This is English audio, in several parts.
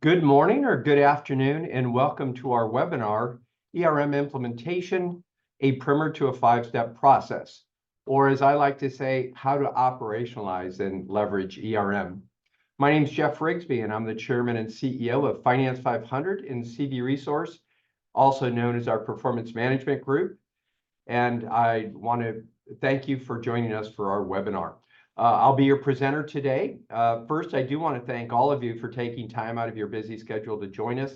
Good morning or good afternoon, and welcome to our webinar, ERM Implementation, a Primer to a Five-Step Process, or as I like to say, how to operationalize and leverage ERM. My name is Jeff Rigsby, and I'm the Chairman and CEO of Finance 500 in CV Resource, also known as our Performance Management Group. And I want to thank you for joining us for our webinar. I'll be your presenter today. First, I do want to thank all of you for taking time out of your busy schedule to join us.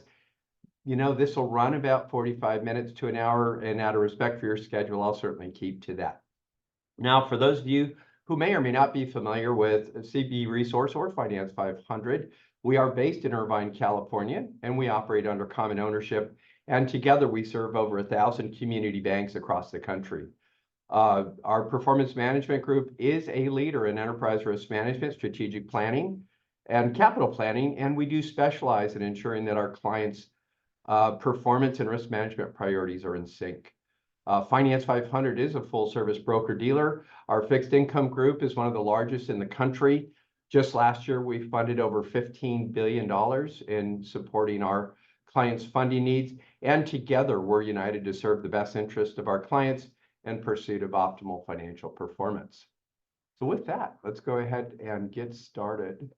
You know, this will run about 45 minutes to an hour, and out of respect for your schedule, I'll certainly keep to that. Now, for those of you who may or may not be familiar with CV Resource or Finance 500, we are based in Irvine, California, and we operate under common ownership. And together we serve over 1,000 community banks across the country. Our performance management group is a leader in enterprise risk management, strategic planning, and capital planning, and we do specialize in ensuring that our clients' performance and risk management priorities are in sync. Finance 500 is a full-service broker-dealer. Our fixed income group is one of the largest in the country. Just last year, we funded over $15 billion in supporting our clients' funding needs, and together we're united to serve the best interest of our clients in pursuit of optimal financial performance. So with that, let's go ahead and get started.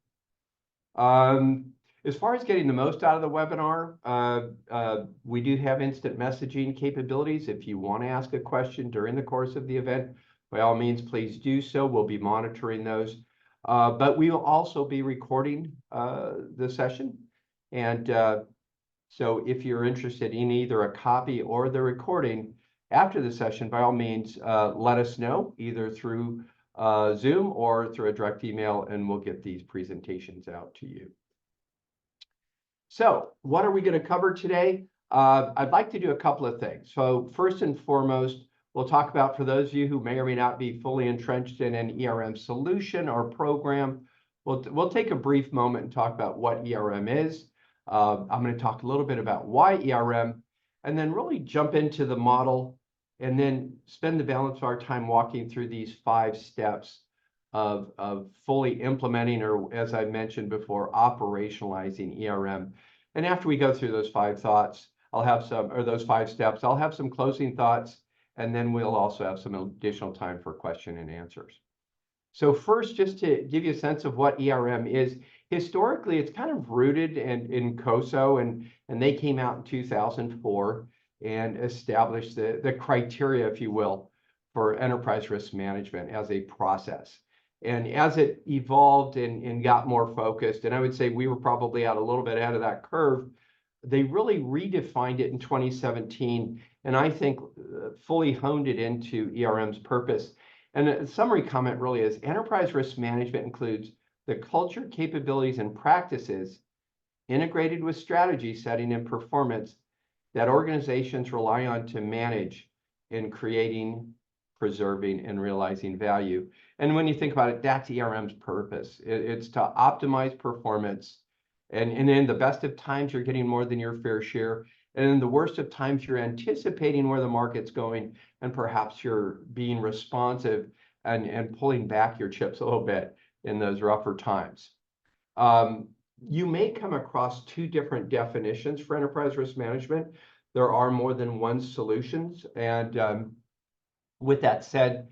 As far as getting the most out of the webinar, we do have instant messaging capabilities. If you want to ask a question during the course of the event, by all means, please do so. We'll be monitoring those. But we will also be recording the session. And so if you're interested in either a copy or the recording, after the session, by all means, let us know either through Zoom or through a direct email, and we'll get these presentations out to you. So what are we going to cover today? I'd like to do a couple of things. So first and foremost, we'll talk about, for those of you who may or may not be fully entrenched in an ERM solution or program, we'll take a brief moment and talk about what ERM is. I'm going to talk a little bit about why ERM, and then really jump into the model, and then spend the balance of our time walking through these 5 steps of fully implementing, or as I mentioned before, operationalizing ERM. And after we go through those 5 thoughts, I'll have some, or those 5 steps, I'll have some closing thoughts, and then we'll also have some additional time for question and answers. So first, just to give you a sense of what ERM is, historically, it's kind of rooted in COSO, and they came out in 2004. And established the criteria, if you will, for enterprise risk management as a process. And as it evolved and got more focused, and I would say we were probably out a little bit ahead of that curve, they really redefined it in 2017, and I think fully honed it into ERM's purpose. And a summary comment really is, enterprise risk management includes the culture, capabilities, and practices integrated with strategy setting and performance that organizations rely on to manage in creating, preserving, and realizing value. And when you think about it, that's ERM's purpose. It's to optimize performance. And in the best of times, you're getting more than your fair share. And in the worst of times, you're anticipating where the market's going, and perhaps you're being responsive and pulling back your chips a little bit in those rougher times. You may come across 2 different definitions for enterprise risk management. There are more than one solutions. And with that said,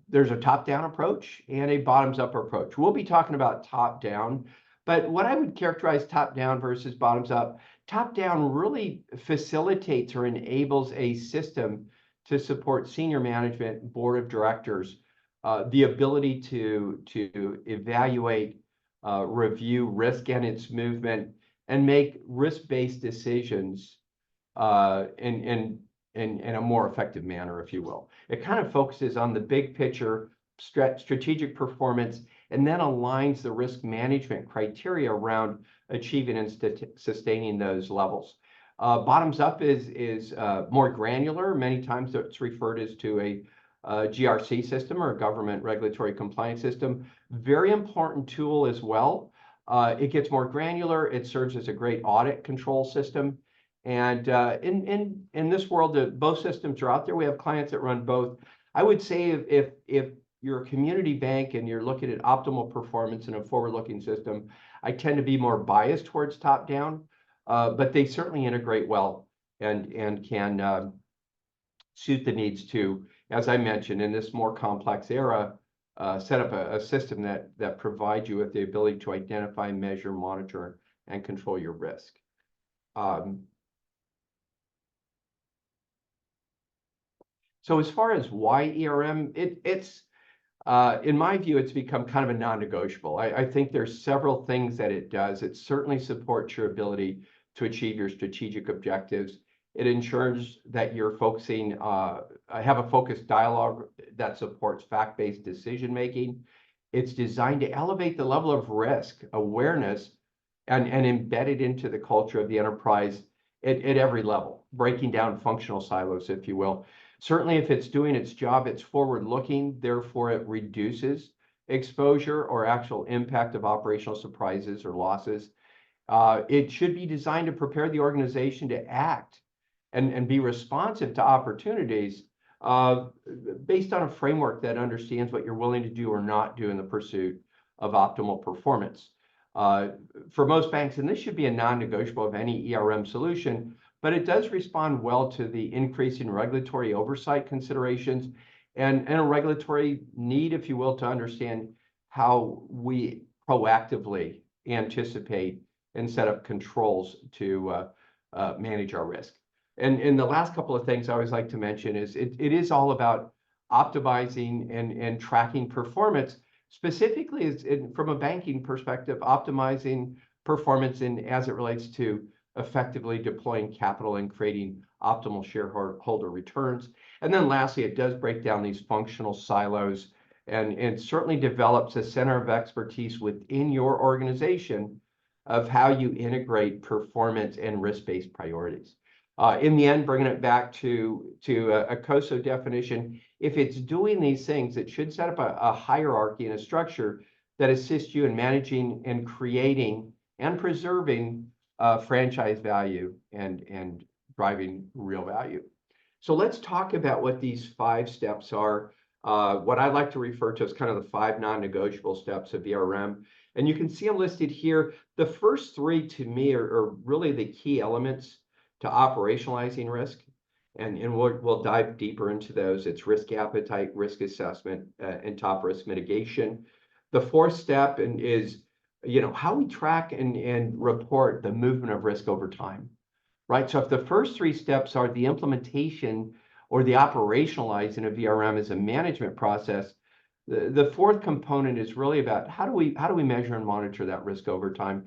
there's a top-down approach and a bottoms-up approach. We'll be talking about top-down, but what I would characterize top-down versus bottoms-up, top-down really facilitates or enables a system to support senior management, board of directors, the ability to evaluate, review risk and its movement, and make risk-based decisions in a more effective manner, if you will. It kind of focuses on the big picture, strategic performance, and then aligns the risk management criteria around achieving and sustaining those levels. Bottoms up is more granular. Many times it's referred as to a GRC system, or a government regulatory compliance system. Very important tool as well. It gets more granular. It serves as a great audit control system. And in this world, both systems are out there. We have clients that run both. I would say if you're a community bank and you're looking at optimal performance in a forward-looking system, I tend to be more biased towards top-down, but they certainly integrate well and can suit the needs to, as I mentioned, in this more complex era, set up a system that provides you with the ability to identify, measure, monitor, and control your risk. So as far as why ERM, it's in my view, it's become kind of a non-negotiable. I think there's several things that it does. It certainly supports your ability to achieve your strategic objectives. It ensures that you're focusing, have a focused dialogue that supports fact-based decision-making. It's designed to elevate the level of risk awareness and embed it into the culture of the enterprise at every level, breaking down functional silos, if you will. Certainly, if it's doing its job, it's forward-looking, therefore it reduces exposure or actual impact of operational surprises or losses. It should be designed to prepare the organization to act and be responsive to opportunities based on a framework that understands what you're willing to do or not do in the pursuit of optimal performance. For most banks, and this should be a non-negotiable of any ERM solution, but it does respond well to the increase in regulatory oversight considerations and a regulatory need, if you will, to understand how we proactively anticipate and set up controls to manage our risk. And the last couple of things I always like to mention is it is all about optimizing and tracking performance, specifically from a banking perspective, optimizing performance as it relates to effectively deploying capital and creating optimal shareholder returns. And then lastly, it does break down these functional silos and certainly develops a center of expertise within your organization of how you integrate performance and risk-based priorities. In the end, bringing it back to a COSO definition, if it's doing these things, it should set up a hierarchy and a structure that assists you in managing and creating and preserving franchise value and driving real value. So let's talk about what these 5 steps are, what I like to refer to as kind of the 5 non-negotiable steps of ERM. And you can see them listed here. The first 3 to me are really the key elements to operationalizing risk. And we'll dive deeper into those. It's risk appetite, risk assessment, and top risk mitigation. The 4th step is how we track and report the movement of risk over time, right? So if the first 3 steps are the implementation or the operationalizing of ERM as a management process, the 4th component is really about how do we measure and monitor that risk over time.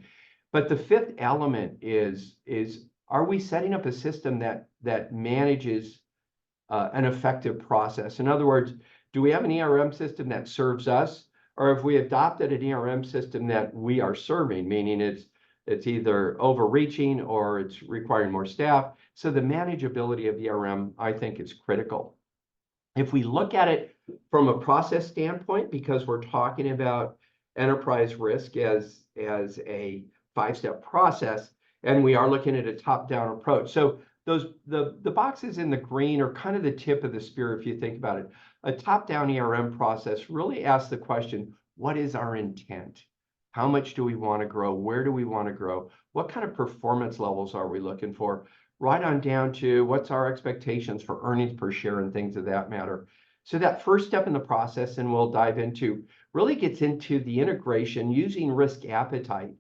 But the 5th element is are we setting up a system that manages an effective process? In other words, do we have an ERM system that serves us, or have we adopted an ERM system that we are serving, meaning it's either overreaching or it's requiring more staff? So the manageability of ERM, I think, is critical. If we look at it from a process standpoint, because we're talking about enterprise risk as a 5-step process, and we are looking at a top-down approach. So the boxes in the green are kind of the tip of the spear if you think about it. A top-down ERM process really asks the question, what is our intent? How much do we want to grow? Where do we want to grow? What kind of performance levels are we looking for? Right on down to what's our expectations for earnings per share and things of that matter. So that first step in the process, and we'll dive into, really gets into the integration using risk appetite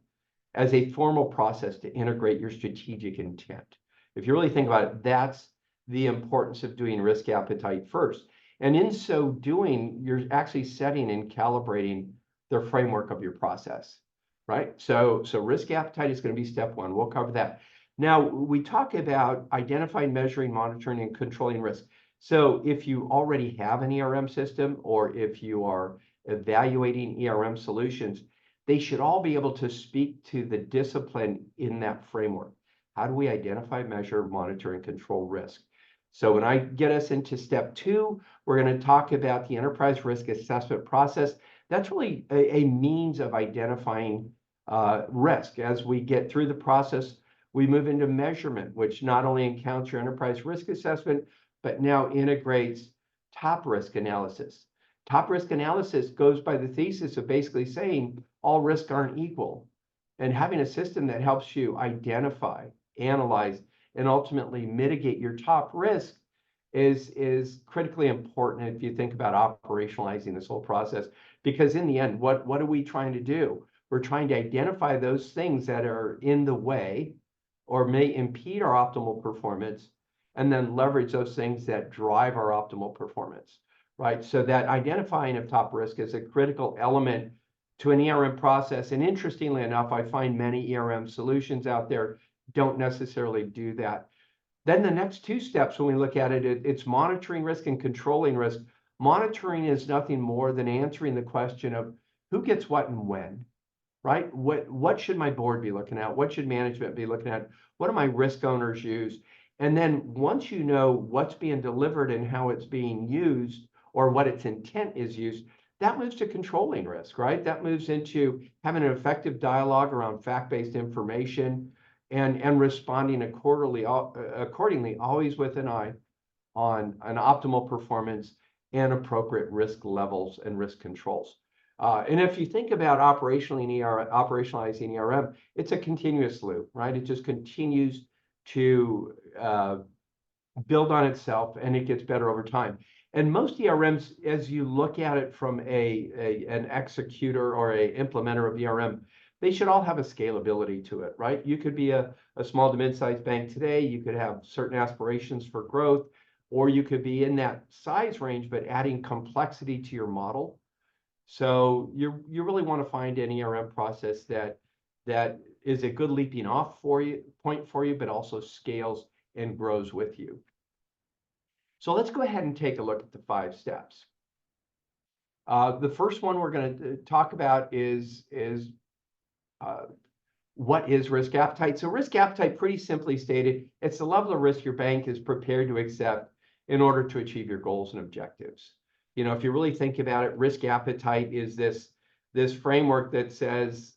as a formal process to integrate your strategic intent. If you really think about it, that's the importance of doing risk appetite first. And in so doing, you're actually setting and calibrating the framework of your process, right? So risk appetite is going to be step 1. We'll cover that. Now, we talk about identifying, measuring, monitoring, and controlling risk. So if you already have an ERM system, or if you are evaluating ERM solutions, they should all be able to speak to the discipline in that framework. How do we identify, measure, monitor, and control risk? So when I get us into step 2, we're going to talk about the enterprise risk assessment process. That's really a means of identifying risk. As we get through the process, we move into measurement, which not only accounts your enterprise risk assessment, but now integrates top risk analysis. Top risk analysis goes by the thesis of basically saying all risks aren't equal. And having a system that helps you identify, analyze, and ultimately mitigate your top risk is critically important if you think about operationalizing this whole process. Because in the end, what are we trying to do? We're trying to identify those things that are in the way or may impede our optimal performance, and then leverage those things that drive our optimal performance, right? So that identifying of top risk is a critical element to an ERM process. And interestingly enough, I find many ERM solutions out there don't necessarily do that. Then the next two steps, when we look at it, it's monitoring risk and controlling risk. Monitoring is nothing more than answering the question of who gets what and when, right? What should my board be looking at? What should management be looking at? What do my risk owners use? And then once you know what's being delivered and how it's being used, or what its intent is used, that moves to controlling risk, right? That moves into having an effective dialogue around fact-based information and responding accordingly, always with an eye on an optimal performance and appropriate risk levels and risk controls. And if you think about operationalizing ERM, it's a continuous loop, right? It just continues to build on itself, and it gets better over time. And most ERMs, as you look at it from an executor or a implementer of ERM, they should all have a scalability to it, right? You could be a small to mid-sized bank today. You could have certain aspirations for growth, or you could be in that size range, but adding complexity to your model. So you really want to find an ERM process that is a good leaping off point for you, but also scales and grows with you. So let's go ahead and take a look at the 5 steps. The first one we're going to talk about is what is risk appetite? So risk appetite, pretty simply stated, it's the level of risk your bank is prepared to accept in order to achieve your goals and objectives. You know, if you really think about it, risk appetite is this framework that says,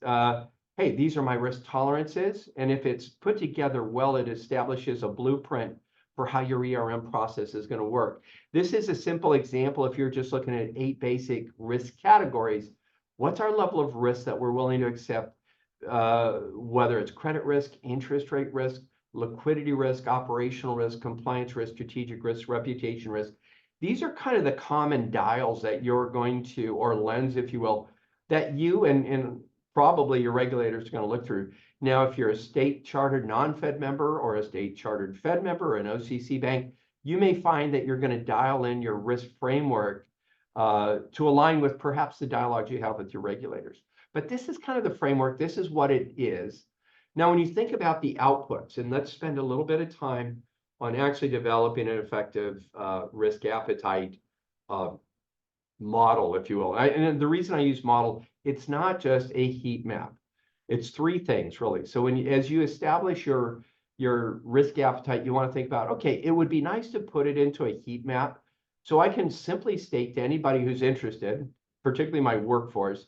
hey, these are my risk tolerances. And if it's put together well, it establishes a blueprint for how your ERM process is going to work. This is a simple example. If you're just looking at 8 basic risk categories, what's our level of risk that we're willing to accept, whether it's credit risk, interest rate risk, liquidity risk, operational risk, compliance risk, strategic risk, reputation risk. These are kind of the common dials that you're going to, or lens, if you will, that you and probably your regulators are going to look through. Now, if you're a state chartered non-Fed member or a state chartered Fed member or an OCC bank, you may find that you're going to dial in your risk framework to align with perhaps the dialogue you have with your regulators. But this is kind of the framework. This is what it is. Now, when you think about the outputs, and let's spend a little bit of time on actually developing an effective risk appetite model, if you will. And the reason I use model, it's not just a heat map. It's 3 things, really. So as you establish your risk appetite, you want to think about, okay, it would be nice to put it into a heat map so I can simply state to anybody who's interested, particularly my workforce,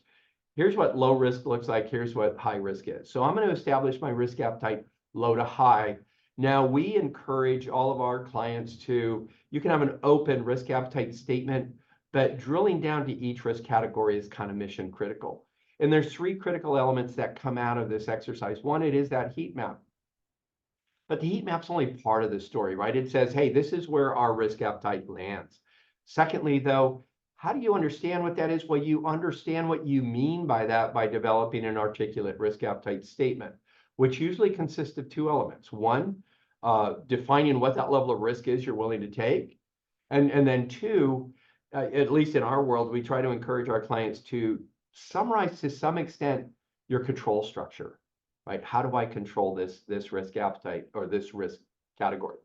here's what low risk looks like, here's what high risk is. So I'm going to establish my risk appetite low to high. Now, we encourage all of our clients you can have an open risk appetite statement, but drilling down to each risk category is kind of mission critical. And there's 3 critical elements that come out of this exercise. One, it is that heat map. But the heat map's only part of the story, right? It says, hey, this is where our risk appetite lands. Secondly, though, how do you understand what that is? Well, you understand what you mean by that by developing an articulate risk appetite statement, which usually consists of 2 elements. One, defining what that level of risk is you're willing to take. And then 2, at least in our world, we try to encourage our clients to summarize to some extent your control structure, right? How do I control this risk appetite or this risk category?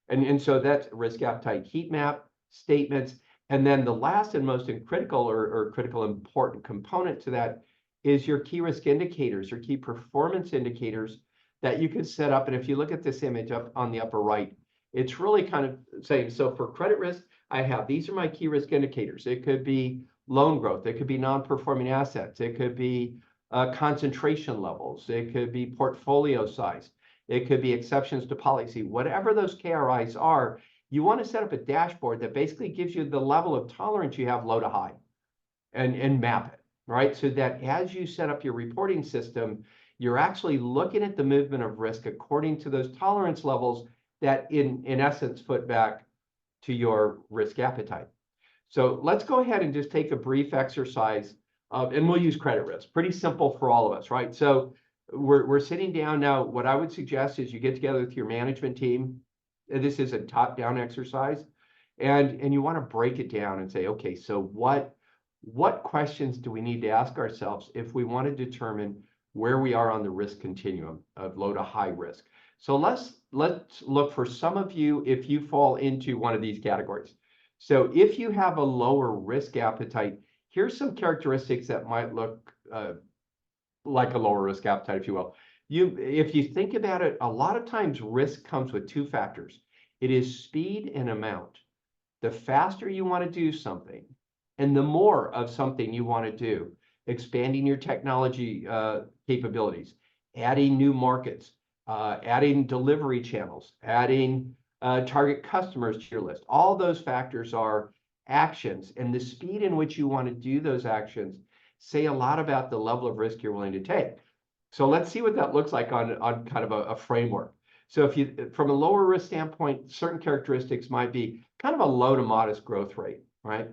And so that's risk appetite heat map, statements. And then the last and most critical or critical important component to that is your key risk indicators, your key performance indicators that you can set up. And if you look at this image up on the upper right, it's really kind of saying, so for credit risk, I have, these are my key risk indicators. It could be loan growth. It could be non-performing assets. It could be concentration levels. It could be portfolio size. It could be exceptions to policy. Whatever those KRIs are, you want to set up a dashboard that basically gives you the level of tolerance you have low to high. and map it, right? So that as you set up your reporting system, you're actually looking at the movement of risk according to those tolerance levels that in essence put back to your risk appetite. So let's go ahead and just take a brief exercise and we'll use credit risk. Pretty simple for all of us, right? So we're sitting down now. What I would suggest is you get together with your management team. This is a top-down exercise, and you want to break it down and say, okay, so what questions do we need to ask ourselves if we want to determine where we are on the risk continuum of low to high risk? So let's look for some of you if you fall into one of these categories. So if you have a lower risk appetite, here's some characteristics that might look like a lower risk appetite, if you will. If you think about it, a lot of times risk comes with two factors. It is speed and amount. The faster you want to do something, and the more of something you want to do, expanding your technology capabilities, adding new markets, adding delivery channels, adding target customers to your list. All those factors are actions, and the speed in which you want to do those actions say a lot about the level of risk you're willing to take. So let's see what that looks like on kind of a framework. So if you, from a lower risk standpoint, certain characteristics might be kind of a low to modest growth rate, right?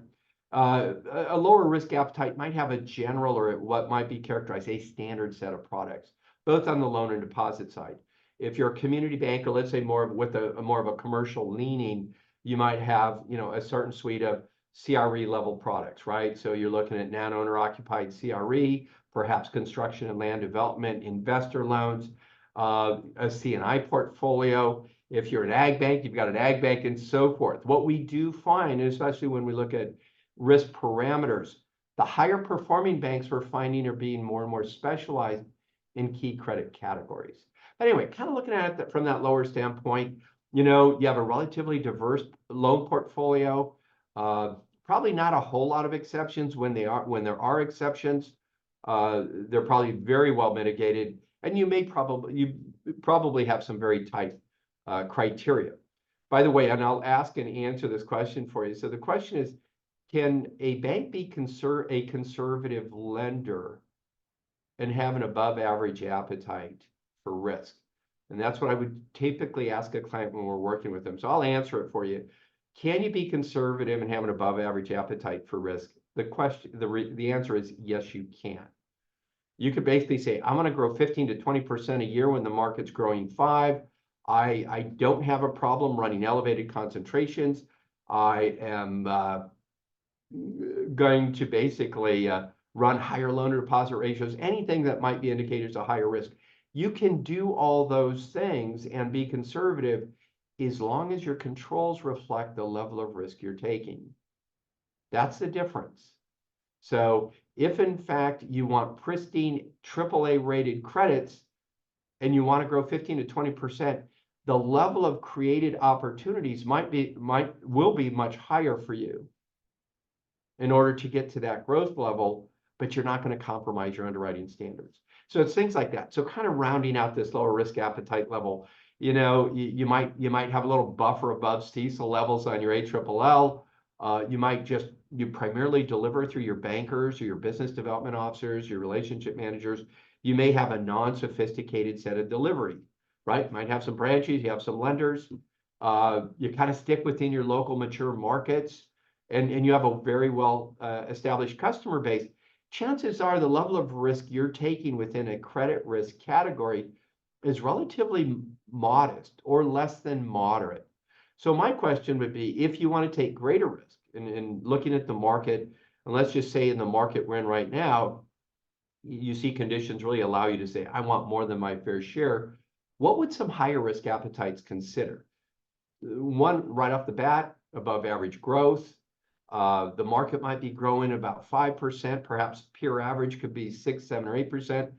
A lower risk appetite might have a general or what might be characterized a standard set of products, both on the loan and deposit side. If you're a community bank, or let's say more with more of a commercial leaning, you might have a certain suite of CRE level products, right? So you're looking at non-owner occupied CRE, perhaps construction and land development, investor loans, a C&I portfolio. If you're an ag bank, you've got an ag bank and so forth. What we do find, and especially when we look at risk parameters, the higher performing banks we're finding are being more and more specialized in key credit categories. But anyway, kind of looking at it from that lower standpoint, you have a relatively diverse loan portfolio. Probably not a whole lot of exceptions. When there are exceptions, they're probably very well mitigated, and you probably have some very tight criteria. By the way, and I'll ask and answer this question for you. So the question is, can a bank be a conservative lender and have an above average appetite for risk? And that's what I would typically ask a client when we're working with them. So I'll answer it for you. Can you be conservative and have an above average appetite for risk? The answer is yes, you can. You could basically say, I'm going to grow 15 to 20% a year when the market's growing 5%. I don't have a problem running elevated concentrations. I am going to basically run higher loan to deposit ratios, anything that might be indicators of higher risk. You can do all those things and be conservative as long as your controls reflect the level of risk you're taking. That's the difference. So if in fact you want pristine AAA rated credits and you want to grow 15 to 20%, the level of created opportunities will be much higher for you in order to get to that growth level, but you're not going to compromise your underwriting standards. So it's things like that. So kind of rounding out this lower risk appetite level, you might have a little buffer above CECL levels on your ALLL. You primarily deliver through your bankers or your business development officers, your relationship managers. You may have a non-sophisticated set of delivery, right? You might have some branches, you have some lenders. You kind of stick within your local mature markets, and you have a very well established customer base. Chances are the level of risk you're taking within a credit risk category is relatively modest or less than moderate. So my question would be, if you want to take greater risk and looking at the market, and let's just say in the market we're in right now, you see conditions really allow you to say, I want more than my fair share. What would some higher risk appetites consider? One, right off the bat, above average growth. The market might be growing about 5%, perhaps peer average could be 6, 7, or 8%.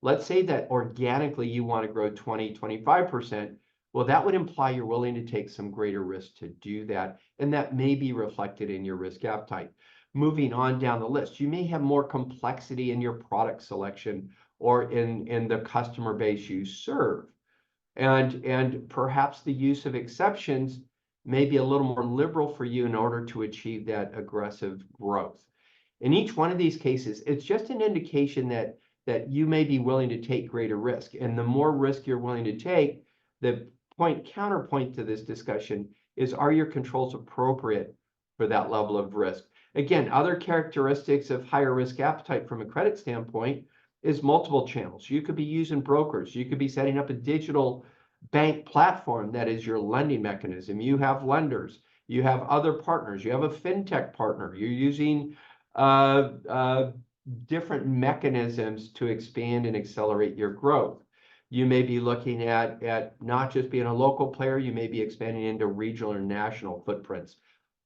Let's say that organically you want to grow 20, 25%. Well, that would imply you're willing to take some greater risk to do that, and that may be reflected in your risk appetite. Moving on down the list, you may have more complexity in your product selection or in the customer base you serve. And perhaps the use of exceptions may be a little more liberal for you in order to achieve that aggressive growth. In each one of these cases, it's just an indication that you may be willing to take greater risk. And the more risk you're willing to take, the counterpoint to this discussion is, are your controls appropriate for that level of risk? Again, other characteristics of higher risk appetite from a credit standpoint is multiple channels. You could be using brokers. You could be setting up a digital bank platform that is your lending mechanism. You have lenders. You have other partners. You have a fintech partner. You're using different mechanisms to expand and accelerate your growth. You may be looking at not just being a local player, you may be expanding into regional or national footprints.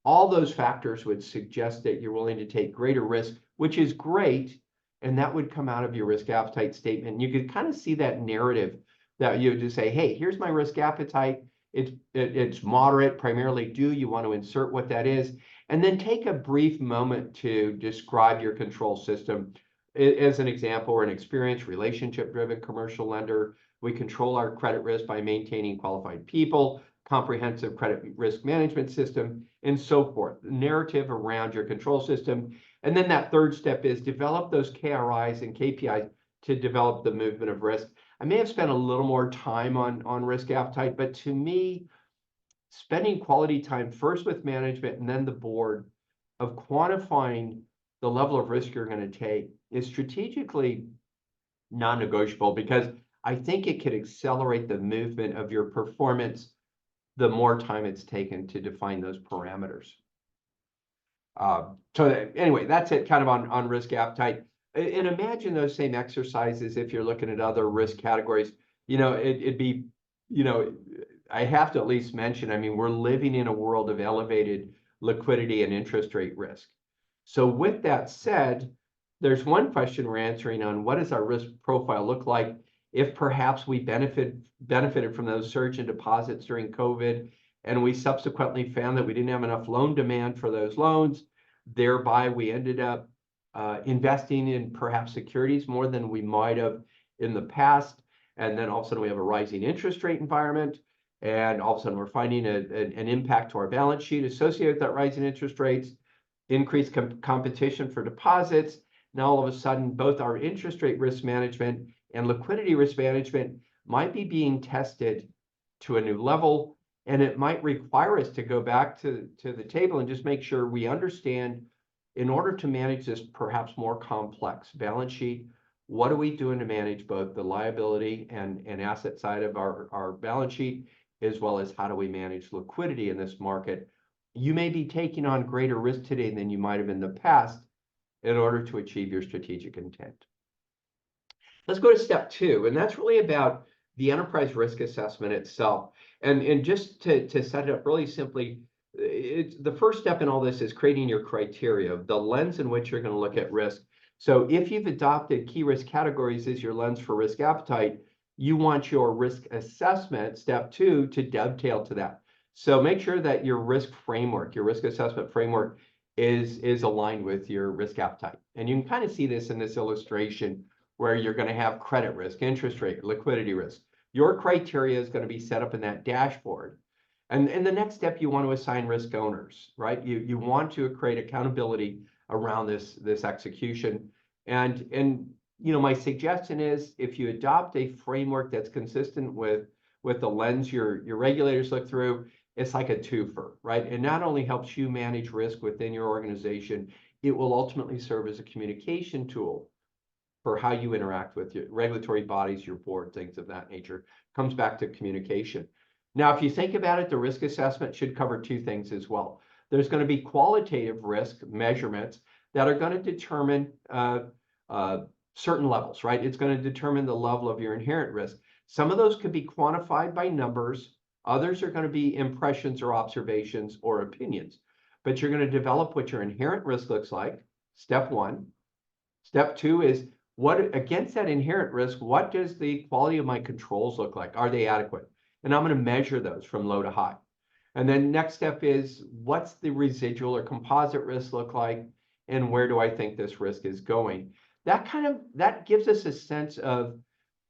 All those factors would suggest that you're willing to take greater risk, which is great, and that would come out of your risk appetite statement. You could kind of see that narrative that you would just say, hey, here's my risk appetite. It's moderate, primarily due. You want to insert what that is, and then take a brief moment to describe your control system. As an example, we're an experienced, relationship-driven commercial lender. We control our credit risk by maintaining qualified people, comprehensive credit risk management system, and so forth. The narrative around your control system. And then that third step is develop those KRIs and KPIs to develop the movement of risk. I may have spent a little more time on risk appetite, but to me, spending quality time first with management and then the board of quantifying the level of risk you're going to take is strategically non-negotiable, because I think it could accelerate the movement of your performance the more time it's taken to define those parameters. So anyway, that's it kind of on risk appetite. And imagine those same exercises if you're looking at other risk categories. It'd be, I have to at least mention, I mean, we're living in a world of elevated liquidity and interest rate risk. So with that said, there's one question we're answering on what does our risk profile look like if perhaps we benefited from those surge in deposits during COVID, and we subsequently found that we didn't have enough loan demand for those loans. Thereby, we ended up investing in perhaps securities more than we might have in the past. And then all of a sudden we have a rising interest rate environment. And all of a sudden we're finding an impact to our balance sheet associated with that rising interest rates, increased competition for deposits. Now all of a sudden, both our interest rate risk management and liquidity risk management might be being tested to a new level. And it might require us to go back to the table and just make sure we understand, in order to manage this perhaps more complex balance sheet, what are we doing to manage both the liability and asset side of our balance sheet, as well as how do we manage liquidity in this market? You may be taking on greater risk today than you might have in the past in order to achieve your strategic intent. Let's go to step 2, and that's really about the enterprise risk assessment itself. And just to set it up really simply, the first step in all this is creating your criteria, the lens in which you're going to look at risk. So if you've adopted key risk categories as your lens for risk appetite, you want your risk assessment, step 2, to dovetail to that. So make sure that your risk framework, your risk assessment framework is aligned with your risk appetite. And you can kind of see this in this illustration where you're going to have credit risk, interest rate, liquidity risk. Your criteria is going to be set up in that dashboard. And in the next step, you want to assign risk owners, right? You want to create accountability around this execution. And my suggestion is, if you adopt a framework that's consistent with the lens your regulators look through, it's like a twofer, right? It not only helps you manage risk within your organization, it will ultimately serve as a communication tool for how you interact with your regulatory bodies, your board, things of that nature. Comes back to communication. Now, if you think about it, the risk assessment should cover 2 things as well. There's going to be qualitative risk measurements that are going to determine certain levels, right? It's going to determine the level of your inherent risk. Some of those could be quantified by numbers. Others are going to be impressions or observations or opinions. But you're going to develop what your inherent risk looks like, step 1. Step 2 is, what against that inherent risk, what does the quality of my controls look like? Are they adequate? And I'm going to measure those from low to high. And then next step is, what's the residual or composite risk look like? And where do I think this risk is going? That gives us a sense of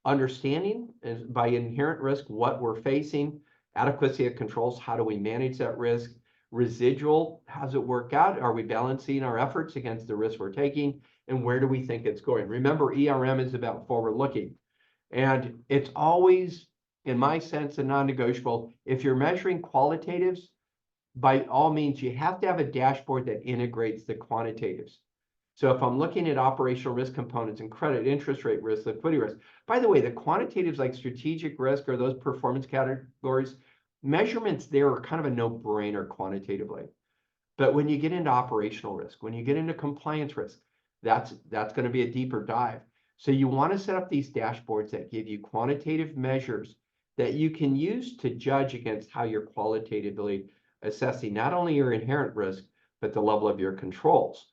understanding by inherent risk what we're facing, adequacy of controls, how do we manage that risk, Residual, how's it work out? Are we balancing our efforts against the risk we're taking? And where do we think it's going? Remember, ERM is about forward looking. And it's always, in my sense, a non-negotiable. If you're measuring qualitatives, by all means, you have to have a dashboard that integrates the quantitatives. So if I'm looking at operational risk components and credit, interest rate risk, liquidity risk, by the way, the quantitatives like strategic risk or those performance categories, measurements there are kind of a no-brainer quantitatively. But when you get into operational risk, when you get into compliance risk, that's going to be a deeper dive. So you want to set up these dashboards that give you quantitative measures that you can use to judge against how you're qualitatively assessing not only your inherent risk, but the level of your controls.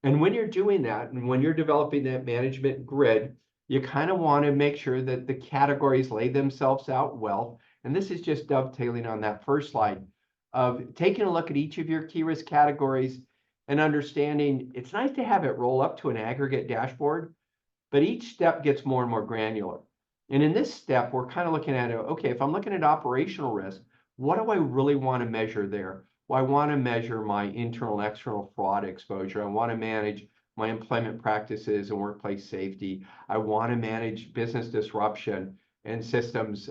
And when you're doing that, and when you're developing that management grid, you kind of want to make sure that the categories lay themselves out well. And this is just dovetailing on that first slide of taking a look at each of your key risk categories and understanding it's nice to have it roll up to an aggregate dashboard, but each step gets more and more granular. And in this step, we're kind of looking at it, okay, if I'm looking at operational risk, what do I really want to measure there? Well, I want to measure my internal and external fraud exposure. I want to manage my employment practices and workplace safety. I want to manage business disruption and systems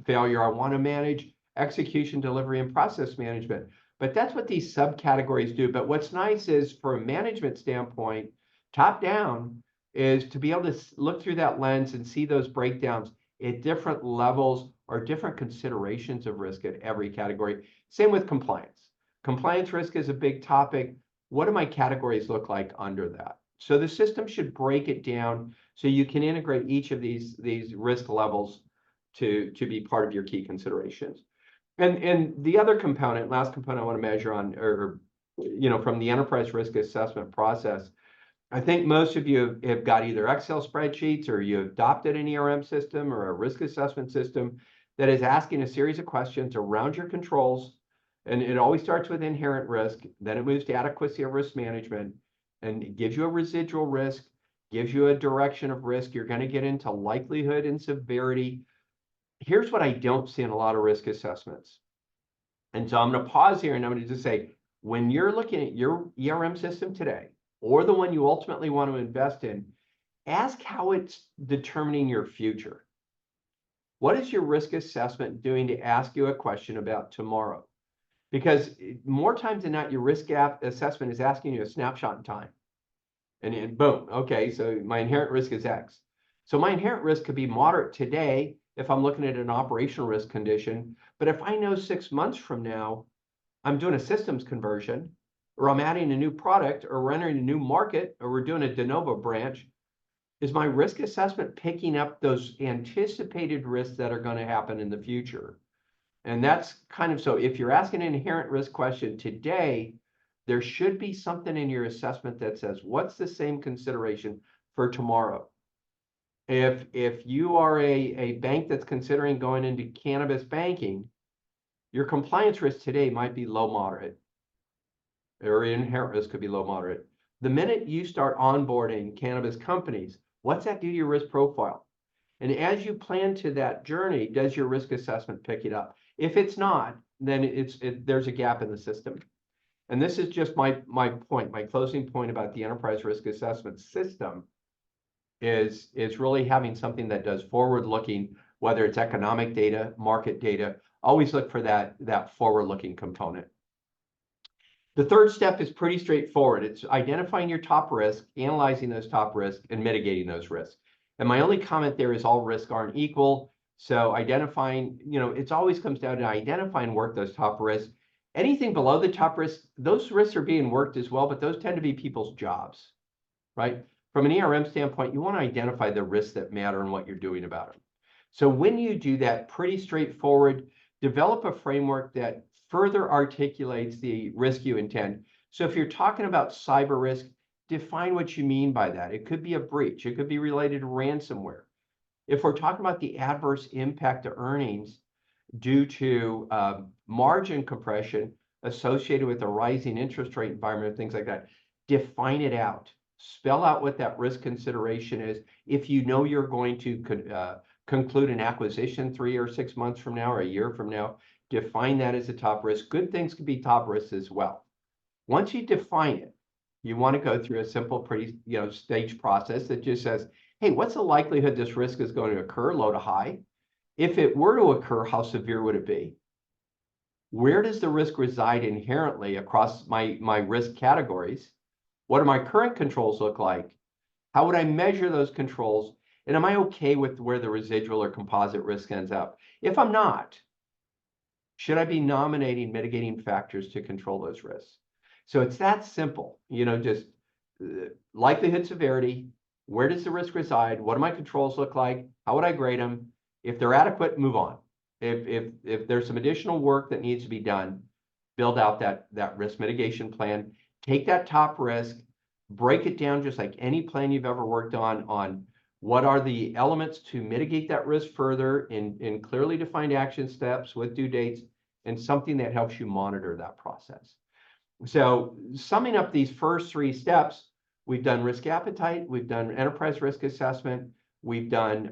failure. I want to manage execution, delivery, and process management. But that's what these subcategories do. But what's nice is, from a management standpoint, top down, is to be able to look through that lens and see those breakdowns at different levels or different considerations of risk at every category. Same with compliance. Compliance risk is a big topic. What do my categories look like under that? So the system should break it down so you can integrate each of these risk levels to be part of your key considerations. And the other component, last component I want to measure on, or from the enterprise risk assessment process, I think most of you have got either Excel spreadsheets or you adopted an ERM system or a risk assessment system that is asking a series of questions around your controls. And it always starts with inherent risk, then it moves to adequacy of risk management, and it gives you a residual risk, gives you a direction of risk. You're going to get into likelihood and severity. Here's what I don't see in a lot of risk assessments. And so I'm going to pause here and I'm going to just say, when you're looking at your ERM system today, or the one you ultimately want to invest in, ask how it's determining your future. What is your risk assessment doing to ask you a question about tomorrow? Because more times than not, your risk assessment is asking you a snapshot in time. And boom, okay, so my inherent risk is X. So my inherent risk could be moderate today if I'm looking at an operational risk condition. But if I know 6 months from now, I'm doing a systems conversion, or I'm adding a new product, or we're entering a new market, or we're doing a de novo branch, is my risk assessment picking up those anticipated risks that are going to happen in the future? And that's kind of, so if you're asking an inherent risk question today, there should be something in your assessment that says, what's the same consideration for tomorrow? If you are a bank that's considering going into cannabis banking, your compliance risk today might be low moderate, or inherent risk could be low moderate. The minute you start onboarding cannabis companies, what's that do to your risk profile? And as you plan to that journey, does your risk assessment pick it up? If it's not, then there's a gap in the system. And this is just my point, my closing point about the enterprise risk assessment system is really having something that does forward-looking, whether it's economic data, market data. Always look for that forward-looking component. The third step is pretty straightforward. It's identifying your top risk, analyzing those top risks, and mitigating those risks. And my only comment there is all risks aren't equal. So identifying, it always comes down to identifying, work those top risks. Anything below the top risk, those risks are being worked as well, but those tend to be people's jobs, right? From an ERM standpoint, you want to identify the risks that matter and what you're doing about them. So when you do that, pretty straightforward, develop a framework that further articulates the risk you intend. So if you're talking about cyber risk, define what you mean by that. It could be a breach. It could be related to ransomware. If we're talking about the adverse impact to earnings due to margin compression associated with a rising interest rate environment, things like that, define it out. Spell out what that risk consideration is. If you know you're going to conclude an acquisition 3 or 6 months from now or a year from now, define that as a top risk. Good things can be top risks as well. Once you define it, you want to go through a simple, pretty, stage process that just says, hey, what's the likelihood this risk is going to occur, low to high? If it were to occur, how severe would it be? Where does the risk reside inherently across my risk categories? What do my current controls look like? How would I measure those controls? And am I okay with where the residual or composite risk ends up? If I'm not, should I be nominating mitigating factors to control those risks? So it's that simple, just likelihood, severity, where does the risk reside? What do my controls look like? How would I grade them? If they're adequate, move on. If there's some additional work that needs to be done, build out that risk mitigation plan, take that top risk, break it down just like any plan you've ever worked on what are the elements to mitigate that risk further in clearly defined action steps with due dates, and something that helps you monitor that process. So summing up these first 3 steps, we've done risk appetite, we've done enterprise risk assessment, we've done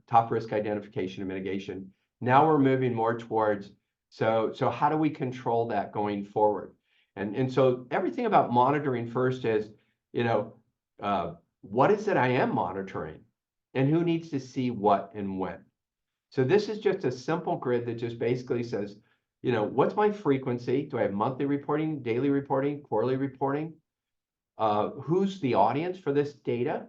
top risk identification and mitigation. Now we're moving more towards, so how do we control that going forward? And so everything about monitoring first is, what is it I am monitoring? And who needs to see what and when? So this is just a simple grid that just basically says, what's my frequency? Do I have monthly reporting, daily reporting, quarterly reporting? Who's the audience for this data?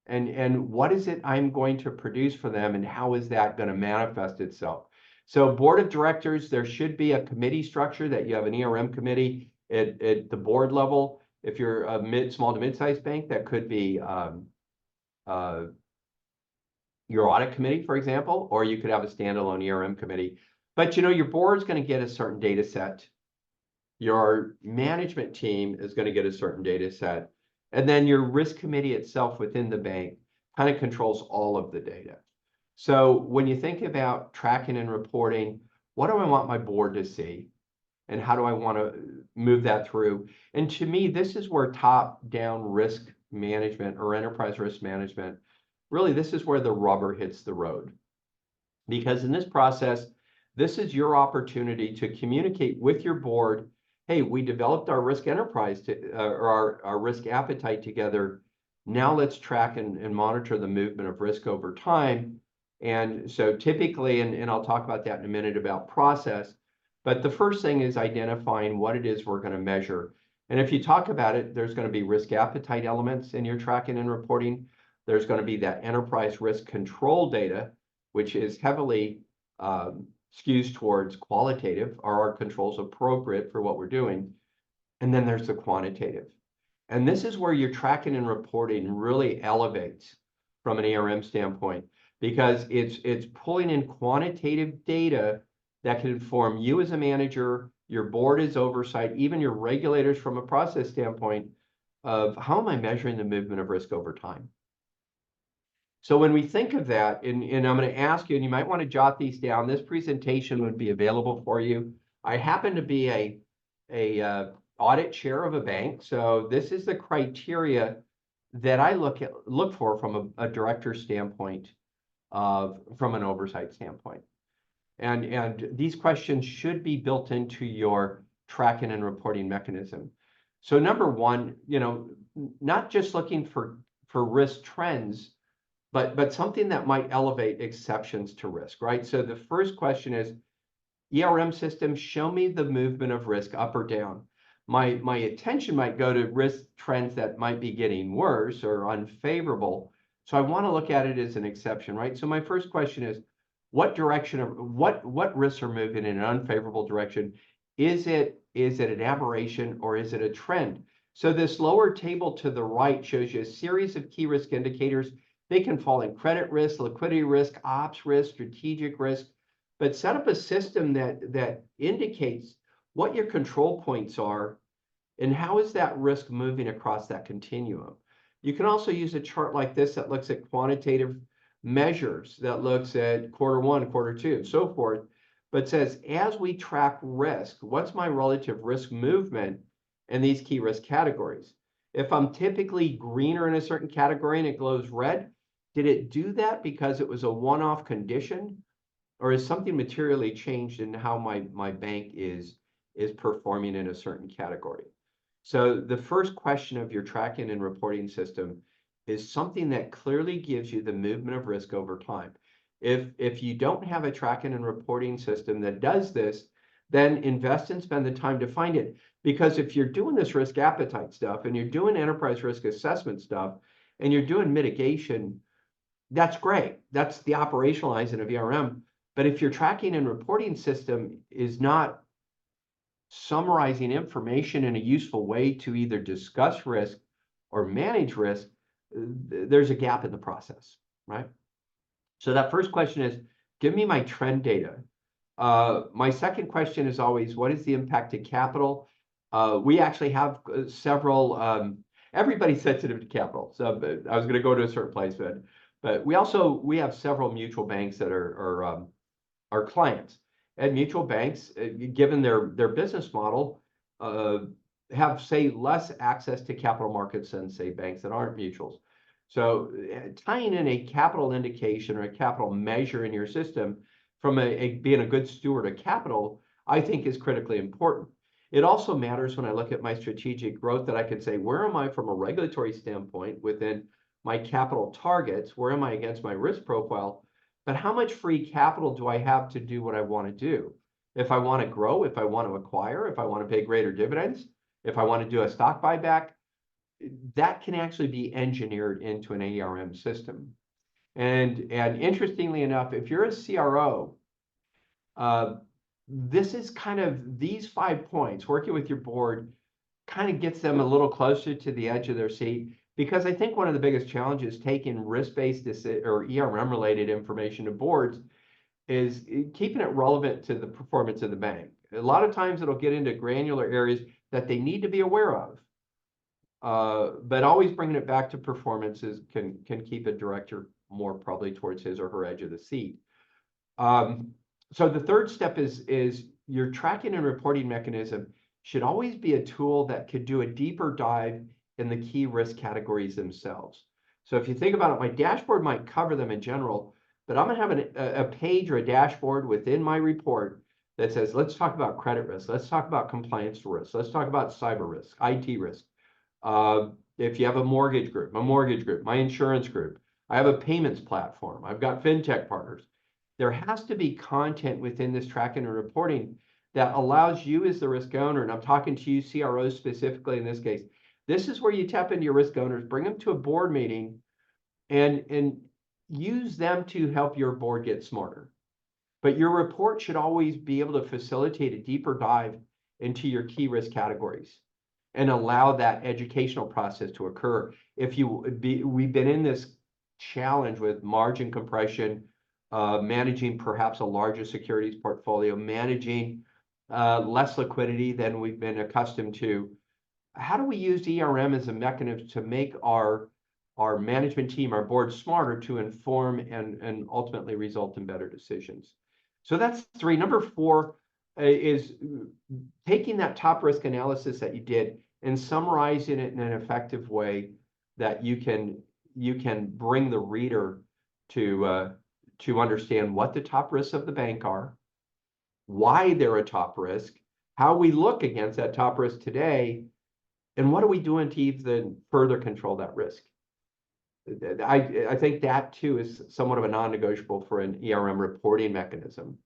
And what is it I'm going to produce for them, and how is that going to manifest itself? So board of directors, there should be a committee structure that you have an ERM committee at the board level. If you're a small to mid-sized bank, that could be your audit committee, for example, or you could have a standalone ERM committee. But your board's going to get a certain data set. Your management team is going to get a certain data set. And then your risk committee itself within the bank kind of controls all of the data. So when you think about tracking and reporting, what do I want my board to see? And how do I want to move that through? And to me, this is where top-down risk management or enterprise risk management, really, this is where the rubber hits the road. Because in this process, this is your opportunity to communicate with your board, hey, we developed our risk enterprise or our risk appetite together. Now let's track and monitor the movement of risk over time. And so typically, and I'll talk about that in a minute about process, but the first thing is identifying what it is we're going to measure. And if you talk about it, there's going to be risk appetite elements in your tracking and reporting. There's going to be that enterprise risk control data, which is heavily skews towards qualitative. Are our controls appropriate for what we're doing? And then there's the quantitative. And this is where your tracking and reporting really elevates from an ERM standpoint, because it's pulling in quantitative data that can inform you as a manager, your board as oversight, even your regulators from a process standpoint of how am I measuring the movement of risk over time. So when we think of that, and I'm going to ask you, and you might want to jot these down, this presentation would be available for you. I happen to be a audit chair of a bank, so this is the criteria that I look for from a director standpoint, from an oversight standpoint. And these questions should be built into your tracking and reporting mechanism. So number one, not just looking for risk trends, but something that might elevate exceptions to risk, right? So the first question is, ERM system, show me the movement of risk up or down. My attention might go to risk trends that might be getting worse or unfavorable. So I want to look at it as an exception, right? So my first question is, what direction of what risks are moving in an unfavorable direction? Is it an aberration or is it a trend? So this lower table to the right shows you a series of key risk indicators. They can fall in credit risk, liquidity risk, ops risk, strategic risk, but set up a system that indicates what your control points are and how is that risk moving across that continuum. You can also use a chart like this that looks at quantitative measures, that looks at quarter one, quarter two, and so forth, but says, as we track risk, what's my relative risk movement in these key risk categories? If I'm typically greener in a certain category and it glows red, did it do that because it was a one-off condition? or has something materially changed in how my bank is performing in a certain category? So the first question of your tracking and reporting system is something that clearly gives you the movement of risk over time. If you don't have a tracking and reporting system that does this, then invest and spend the time to find it. Because if you're doing this risk appetite stuff and you're doing enterprise risk assessment stuff and you're doing mitigation, that's great. That's the operationalizing of ERM. But if your tracking and reporting system is not summarizing information in a useful way to either discuss risk or manage risk, there's a gap in the process, right? So that first question is, give me my trend data. My second question is always, what is the impact to capital? We actually have several, everybody's sensitive to capital. So I was going to go to a certain place, but we have several mutual banks that are our clients. And mutual banks, given their business model, have, say, less access to capital markets than, say, banks that aren't mutuals. So tying in a capital indication or a capital measure in your system from being a good steward of capital, I think is critically important. It also matters when I look at my strategic growth that I can say, where am I from a regulatory standpoint within my capital targets? Where am I against my risk profile? But how much free capital do I have to do what I want to do? If I want to grow, if I want to acquire, if I want to pay greater dividends, if I want to do a stock buyback, that can actually be engineered into an ERM system. And interestingly enough, if you're a CRO, this is kind of these 5 points, working with your board, kind of gets them a little closer to the edge of their seat. Because I think one of the biggest challenges taking risk-based or ERM-related information to boards is keeping it relevant to the performance of the bank. A lot of times it'll get into granular areas that they need to be aware of. But always bringing it back to performances can keep a director more probably towards his or her edge of the seat. So the third step is your tracking and reporting mechanism should always be a tool that could do a deeper dive in the key risk categories themselves. So if you think about it, my dashboard might cover them in general, but I'm gonna have a page or a dashboard within my report that says, let's talk about credit risk, let's talk about compliance risk, let's talk about cyber risk, IT risk. If you have a mortgage group, my insurance group, I have a payments platform, I've got fintech partners. There has to be content within this tracking and reporting that allows you as the risk owner, and I'm talking to you CROs specifically in this case, this is where you tap into your risk owners, bring them to a board meeting, and use them to help your board get smarter. But your report should always be able to facilitate a deeper dive into your key risk categories and allow that educational process to occur. We've been in this challenge with margin compression, managing perhaps a larger securities portfolio, managing less liquidity than we've been accustomed to. How do we use ERM as a mechanism to make our management team, our board smarter to inform and ultimately result in better decisions? So that's 3. Number 4 is taking that top risk analysis that you did and summarizing it in an effective way that you can bring the reader to understand what the top risks of the bank are, why they're a top risk, how we look against that top risk today, and what are we doing to even further control that risk? I think that too is somewhat of a non-negotiable for an ERM reporting mechanism.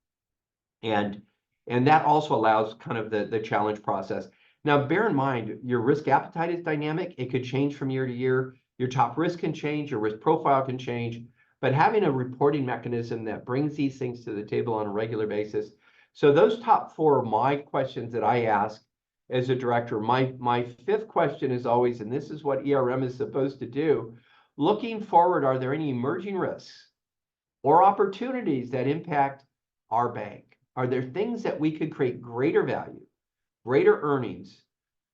And that also allows kind of the challenge process. Now, bear in mind, your risk appetite is dynamic. It could change from year to year. Your top risk can change, your risk profile can change, but having a reporting mechanism that brings these things to the table on a regular basis. So those top 4 are my questions that I ask as a director. My 5th question is always, and this is what ERM is supposed to do, looking forward, are there any emerging risks or opportunities that impact our bank? Are there things that we could create greater value, greater earnings,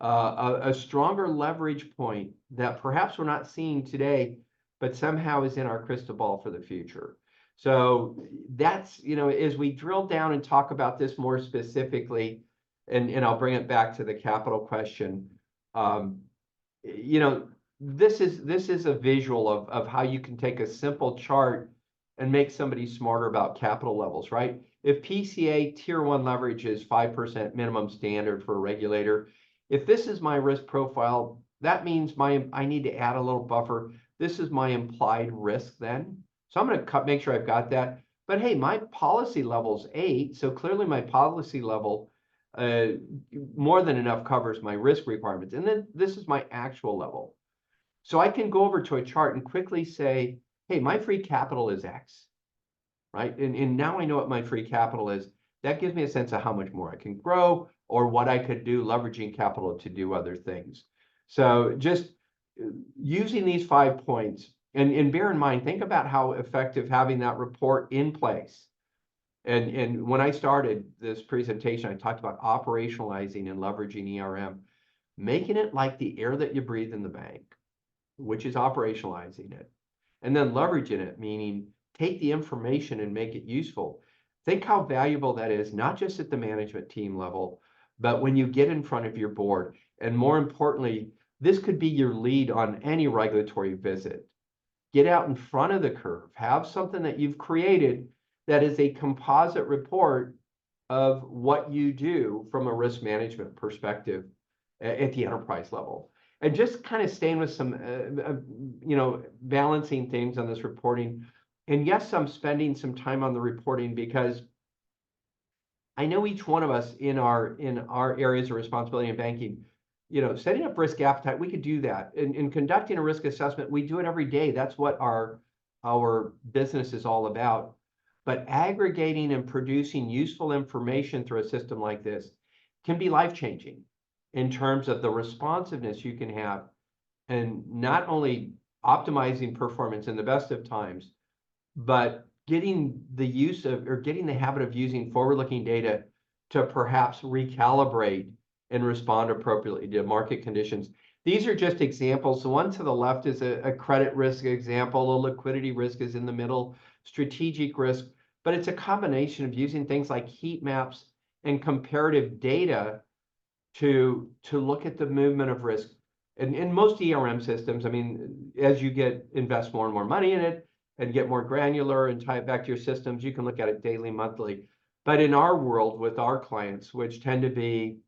a stronger leverage point that perhaps we're not seeing today, but somehow is in our crystal ball for the future? So that's, as we drill down and talk about this more specifically, and I'll bring it back to the capital question, this is a visual of how you can take a simple chart and make somebody smarter about capital levels, right? If PCA tier 1 leverage is 5% minimum standard for a regulator, if this is my risk profile, that means I need to add a little buffer. This is my implied risk then. So I'm going to make sure I've got that. But hey, my policy level's 8, so clearly my policy level more than enough covers my risk requirements. And then this is my actual level. So I can go over to a chart and quickly say, hey, my free capital is X, right? And now I know what my free capital is. That gives me a sense of how much more I can grow or what I could do leveraging capital to do other things. So just using these 5 points, and bear in mind, think about how effective having that report in place. And when I started this presentation, I talked about operationalizing and leveraging ERM, making it like the air that you breathe in the bank, which is operationalizing it, and then leveraging it, meaning take the information and make it useful. Think how valuable that is, not just at the management team level, but when you get in front of your board. And more importantly, this could be your lead on any regulatory visit. Get out in front of the curve. Have something that you've created that is a composite report of what you do from a risk management perspective at the enterprise level. And just kind of staying with some, balancing things on this reporting. And yes, I'm spending some time on the reporting because I know each one of us in our areas of responsibility in banking, setting up risk appetite, we could do that. In conducting a risk assessment, we do it every day. That's what our business is all about. But aggregating and producing useful information through a system like this can be life-changing in terms of the responsiveness you can have, and not only optimizing performance in the best of times, but getting the habit of using forward-looking data to perhaps recalibrate and respond appropriately to market conditions. These are just examples. The one to the left is a credit risk example. A liquidity risk is in the middle, strategic risk, but it's a combination of using things like heat maps and comparative data to look at the movement of risk. And in most ERM systems, I mean, as you invest more and more money in it and get more granular and tie it back to your systems, you can look at it daily, monthly. But in our world with our clients, which tend to be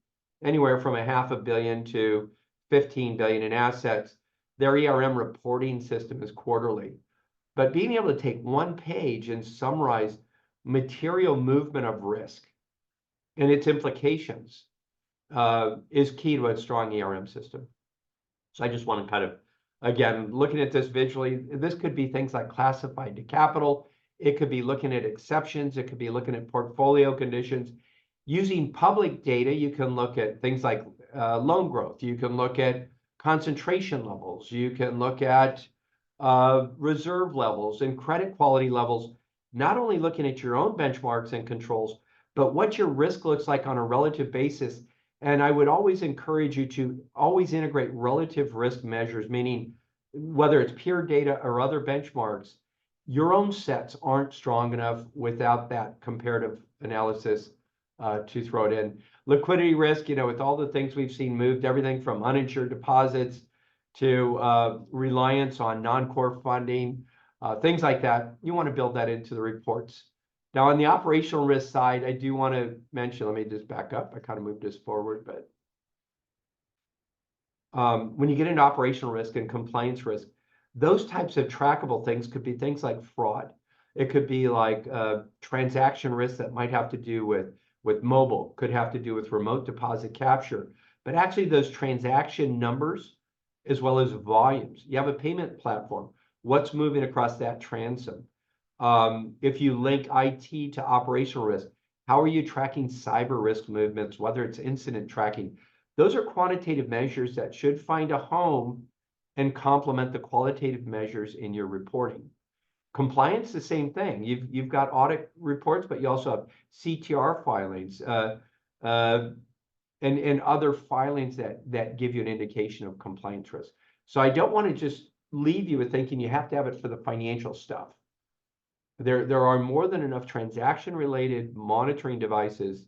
anywhere from $500 million to 15 billion in assets, their ERM reporting system is quarterly. But being able to take one page and summarize material movement of risk and its implications is key to a strong ERM system. So I just want to kind of, again, looking at this visually, this could be things like classified to capital. It could be looking at exceptions. It could be looking at portfolio conditions. Using public data, you can look at things like loan growth. You can look at concentration levels. You can look at reserve levels and credit quality levels, not only looking at your own benchmarks and controls, but what your risk looks like on a relative basis. And I would always encourage you to always integrate relative risk measures, meaning whether it's peer data or other benchmarks, your own sets aren't strong enough without that comparative analysis to throw it in. Liquidity risk, with all the things we've seen moved, everything from uninsured deposits to reliance on non-core funding, things like that, you want to build that into the reports. Now, on the operational risk side, I do want to mention, let me just back up. I kind of moved this forward, but when you get into operational risk and compliance risk, those types of trackable things could be things like fraud. It could be like transaction risk that might have to do with mobile, could have to do with remote deposit capture. But actually those transaction numbers, as well as volumes, you have a payment platform. What's moving across that transom? If you link IT to operational risk, how are you tracking cyber risk movements, whether it's incident tracking? Those are quantitative measures that should find a home and complement the qualitative measures in your reporting. Compliance, the same thing. You've got audit reports, but you also have CTR filings and other filings that give you an indication of compliance risk. So I don't want to just leave you with thinking you have to have it for the financial stuff. There are more than enough transaction-related monitoring devices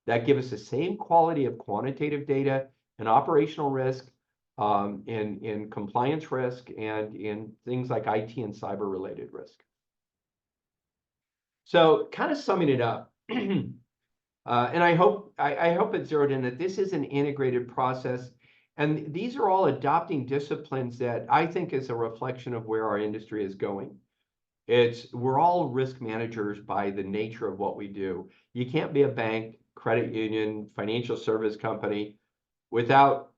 that give us the same quality of quantitative data and operational risk, in compliance risk, and in things like IT and cyber-related risk. So kind of summing it up, and I hope it zeroed in that this is an integrated process. And these are all adopting disciplines that I think is a reflection of where our industry is going. We're all risk managers by the nature of what we do. You can't be a bank, credit union, financial service company without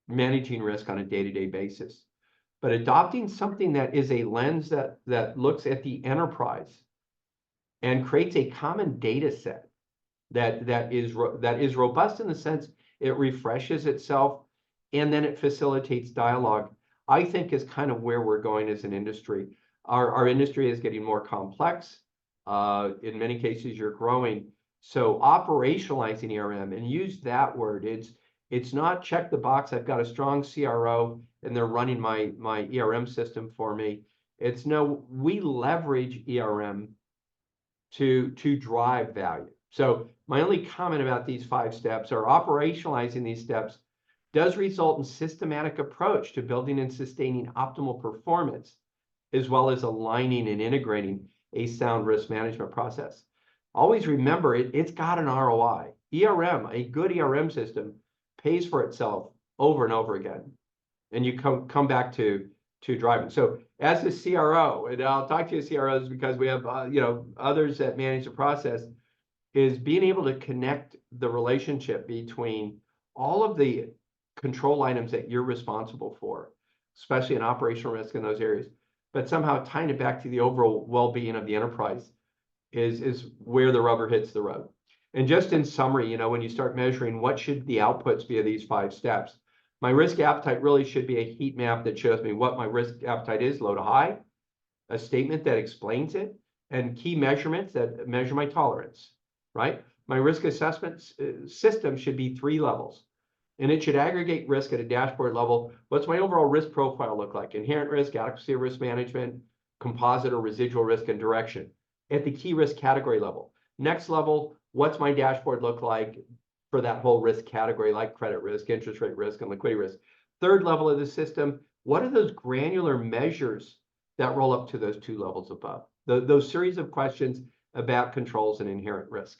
managing risk on a day-to-day basis. But adopting something that is a lens that looks at the enterprise and creates a common data set that is robust in the sense it refreshes itself and then it facilitates dialogue, I think is kind of where we're going as an industry. Our industry is getting more complex. In many cases, you're growing. So operationalizing ERM, and use that word, it's not check the box, I've got a strong CRO and they're running my ERM system for me. It's no, we leverage ERM to drive value. So my only comment about these 5 steps are operationalizing these steps does result in systematic approach to building and sustaining optimal performance, as well as aligning and integrating a sound risk management process. Always remember, it's got an ROI. ERM, a good ERM system, pays for itself over and over again. And you come back to driving. So as a CRO, and I'll talk to you CROs because we have others that manage the process, is being able to connect the relationship between all of the control items that you're responsible for, especially in operational risk in those areas, but somehow tying it back to the overall well-being of the enterprise is where the rubber hits the road. And just in summary, when you start measuring what should the outputs be of these 5 steps, my risk appetite really should be a heat map that shows me what my risk appetite is, low to high, a statement that explains it, and key measurements that measure my tolerance, right? My risk assessment system should be 3 levels. And it should aggregate risk at a dashboard level. What's my overall risk profile look like? Inherent risk, adequacy of risk management, composite or residual risk, and direction at the key risk category level. Next level, what's my dashboard look like for that whole risk category, like credit risk, interest rate risk, and liquidity risk? Third level of the system, what are those granular measures that roll up to those 2 levels above? Those series of questions about controls and inherent risk.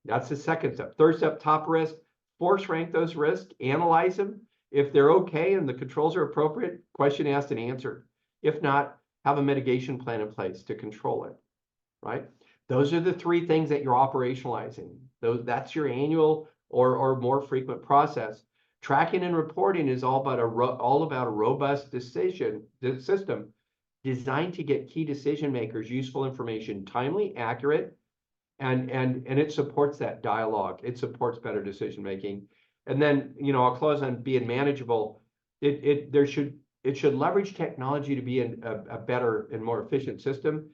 That's the second step. Third step, top risk. Force rank those risks, analyze them. If they're okay and the controls are appropriate, question asked and answered. If not, have a mitigation plan in place to control it, right? Those are the 3 things that you're operationalizing. That's your annual or more frequent process. Tracking and reporting is all about a robust system designed to get key decision makers useful information, timely, accurate, and it supports that dialogue. It supports better decision making. And then, I'll close on being manageable. It should leverage technology to be a better and more efficient system.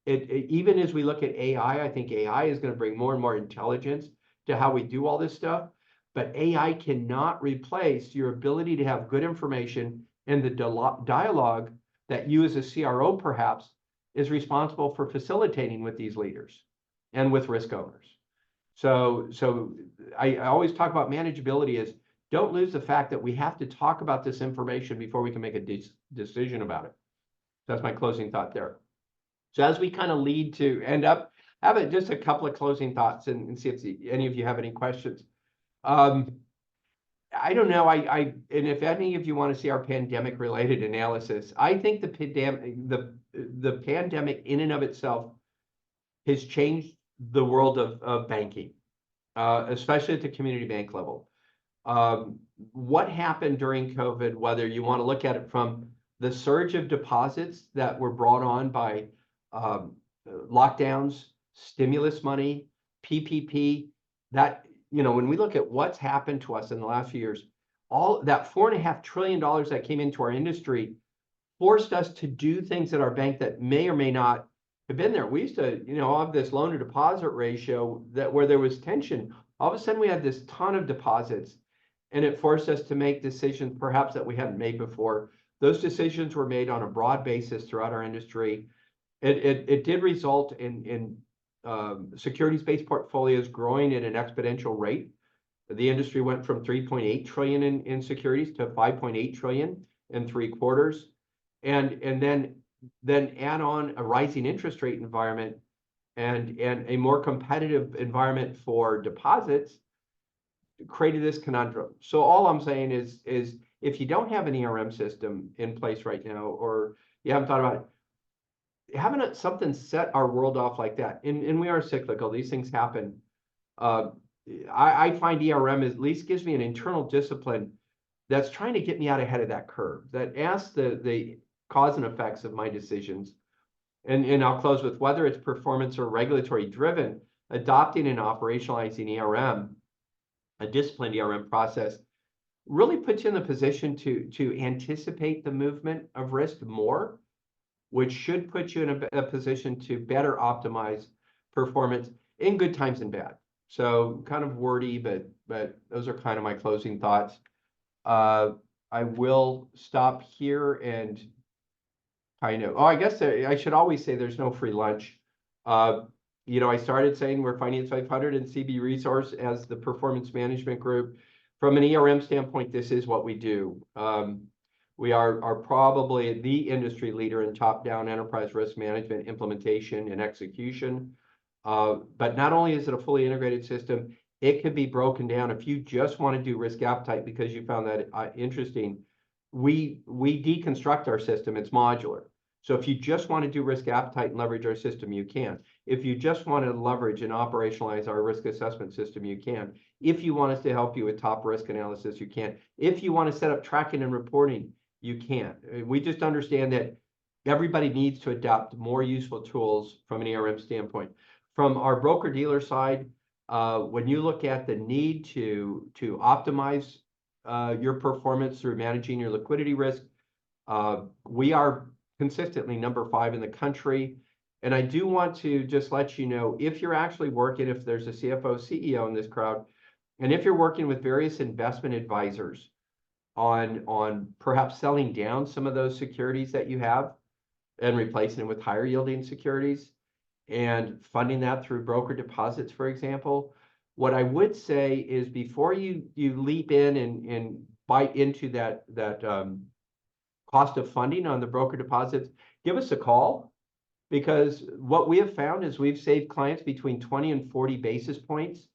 Even as we look at AI, I think AI is going to bring more and more intelligence to how we do all this stuff. But AI cannot replace your ability to have good information and the dialogue that you as a CRO perhaps is responsible for facilitating with these leaders and with risk owners. So I always talk about manageability as don't lose the fact that we have to talk about this information before we can make a decision about it. That's my closing thought there. So as we kind of lead to end up, have just a couple of closing thoughts and see if any of you have any questions. I don't know. And if any of you want to see our pandemic related analysis, I think the pandemic in and of itself has changed the world of banking, especially at the community bank level. What happened during COVID, whether you want to look at it from the surge of deposits that were brought on by lockdowns, stimulus money, PPP, that, when we look at what's happened to us in the last few years, all that $4.5 trillion that came into our industry forced us to do things at our bank that may or may not have been there. We used to, have this loan to deposit ratio where there was tension. All of a sudden we had this ton of deposits and it forced us to make decisions perhaps that we hadn't made before. Those decisions were made on a broad basis throughout our industry. It did result in securities-based portfolios growing at an exponential rate. The industry went from 3.8 trillion in securities to 5.8 trillion in 3 quarters. And then add on a rising interest rate environment, and a more competitive environment for deposits created this conundrum. So all I'm saying is if you don't have an ERM system in place right now, or you haven't thought about it, having something set our world off like that, and we are cyclical, these things happen. I find ERM at least gives me an internal discipline that's trying to get me out ahead of that curve, that asks the cause and effects of my decisions. And I'll close with, whether it's performance or regulatory driven, adopting and operationalizing ERM, a disciplined ERM process, really puts you in the position to anticipate the movement of risk more, which should put you in a position to better optimize performance in good times and bad. So kind of wordy, but those are kind of my closing thoughts. I will stop here and kind of, I guess I should always say there's no free lunch. You know, I started saying we're Finance 500 and CB Resource as the performance management group. From an ERM standpoint, this is what we do. We are probably the industry leader in top-down enterprise risk management implementation and execution. But not only is it a fully integrated system, it can be broken down. If you just want to do risk appetite because you found that interesting, we deconstruct our system. It's modular. So if you just want to do risk appetite and leverage our system, you can. If you just want to leverage and operationalize our risk assessment system, you can. If you want us to help you with top risk analysis, you can. If you want to set up tracking and reporting, you can. We just understand that everybody needs to adopt more useful tools from an ERM standpoint. From our broker-dealer side, when you look at the need to optimize your performance through managing your liquidity risk, we are consistently number 5 in the country. And I do want to just let you know, if you're actually working, if there's a CFO, CEO in this crowd, and if you're working with various investment advisors on perhaps selling down some of those securities that you have and replacing it with higher yielding securities and funding that through broker deposits, for example, what I would say is, before you leap in and bite into that cost of funding on the broker deposits, give us a call, because what we have found is we've saved clients between 20 and 40 basis points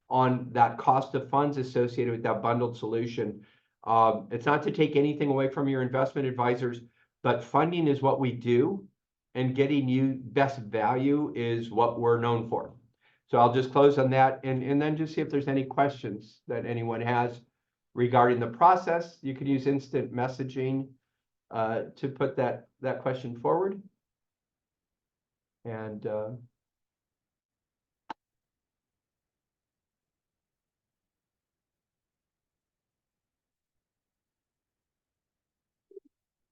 on that cost of funds associated with that bundled solution. It's not to take anything away from your investment advisors, but funding is what we do, and getting you best value is what we're known for. So I'll just close on that, and then just see if there's any questions that anyone has regarding the process. You can use instant messaging to put that question forward. And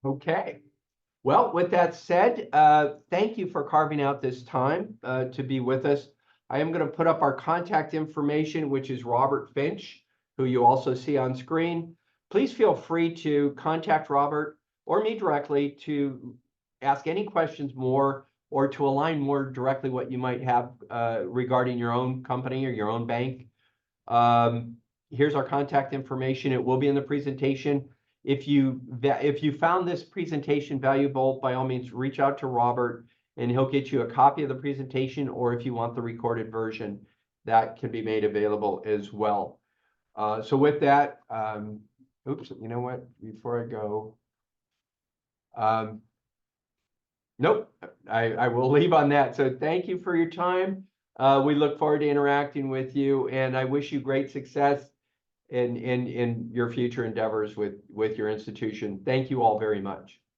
okay. Well, with that said, thank you for carving out this time to be with us. I am going to put up our contact information, which is Robert Finch, who you also see on screen. Please feel free to contact Robert or me directly to ask any questions more, or to align more directly what you might have regarding your own company or your own bank. Here's our contact information. It will be in the presentation. If you found this presentation valuable, by all means, reach out to Robert and he'll get you a copy of the presentation, or if you want the recorded version, that can be made available as well. So with that, oops, you know what, before I go, nope, I will leave on that. So thank you for your time. We look forward to interacting with you, and I wish you great success in your future endeavors with your institution. Thank you all very much.